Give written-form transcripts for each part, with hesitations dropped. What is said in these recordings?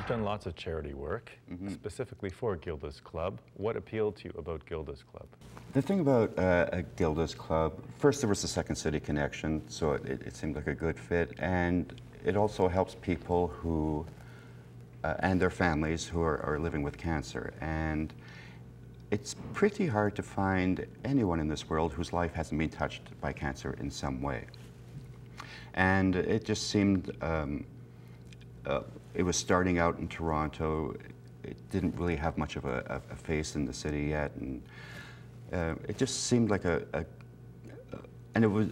You've done lots of charity work, specifically for Gilda's Club. What appealed to you about Gilda's Club? The thing about Gilda's Club, first there was the Second City connection, so it seemed like a good fit, and it also helps people who, and their families who are living with cancer. And it's pretty hard to find anyone in this world whose life hasn't been touched by cancer in some way. And it just seemed, it was starting out in Toronto. It didn't really have much of a face in the city yet, and it just seemed like and it was,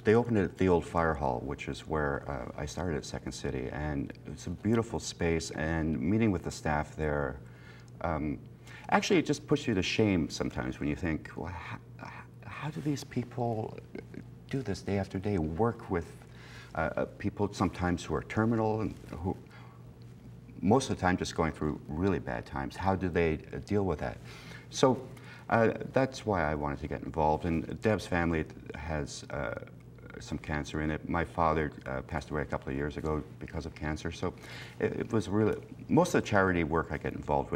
they opened it at the old fire hall, which is where I started at Second City, and it's a beautiful space, and meeting with the staff there, actually it just puts you to shame sometimes when you think, well, how do these people do this day after day, work with people sometimes who are terminal and who most of the time just going through really bad times. How do they deal with that? So that's why I wanted to get involved. And Deb's family has some cancer in it. My father passed away a couple of years ago because of cancer. So it was really, most of the charity work I get involved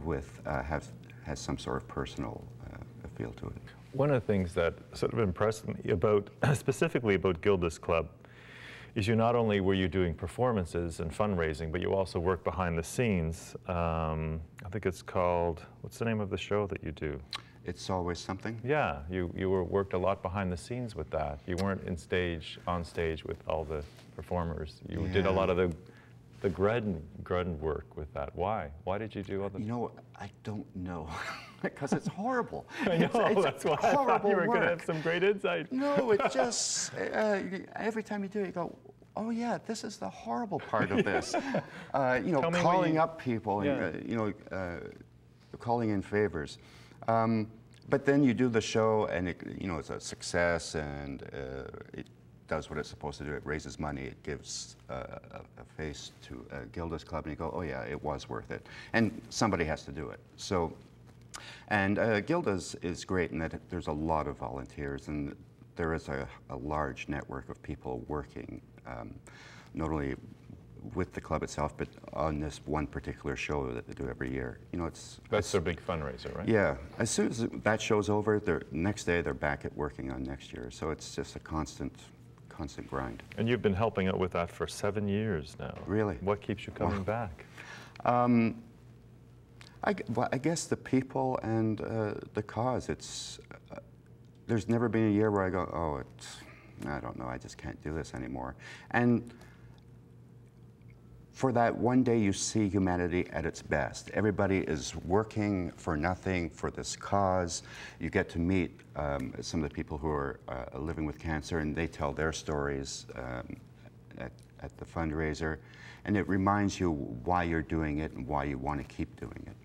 with has some sort of personal feel to it. One of the things that sort of impressed me about, specifically about Gilda's Club, is not only were you doing performances and fundraising, but you also work behind the scenes. I think it's called, what's the name of the show that you do? It's Always Something. Yeah, you worked a lot behind the scenes with that. You weren't on stage with all the performers. You did a lot of the grunt work with that. Why? Why did you do all the? You know, I don't know, because it's horrible. I know, that's why I thought you were going to have some great insight. No, it just, every time you do it, you go, oh yeah, this is the horrible part of this. You know, calling up people, and, you know, calling in favors. But then you do the show, and you know, it's a success, and it does what it's supposed to do. It raises money. It gives a face to Gilda's Club, and you go, oh yeah, it was worth it. And somebody has to do it. So, and Gilda's is great in that there's a lot of volunteers, and there is a large network of people working, not only with the club itself, but on this one particular show that they do every year. You know, that's their big fundraiser, right? Yeah. As soon as that show's over, the next day they're back at working on next year. So it's just a constant grind. And you've been helping out with that for 7 years now. Really? What keeps you coming back? Well, I guess the people and the cause. There's never been a year where I go, oh, I don't know, I just can't do this anymore. And for that one day you see humanity at its best. Everybody is working for nothing, for this cause. You get to meet some of the people who are living with cancer, and they tell their stories at the fundraiser. And it reminds you why you're doing it and why you want to keep doing it.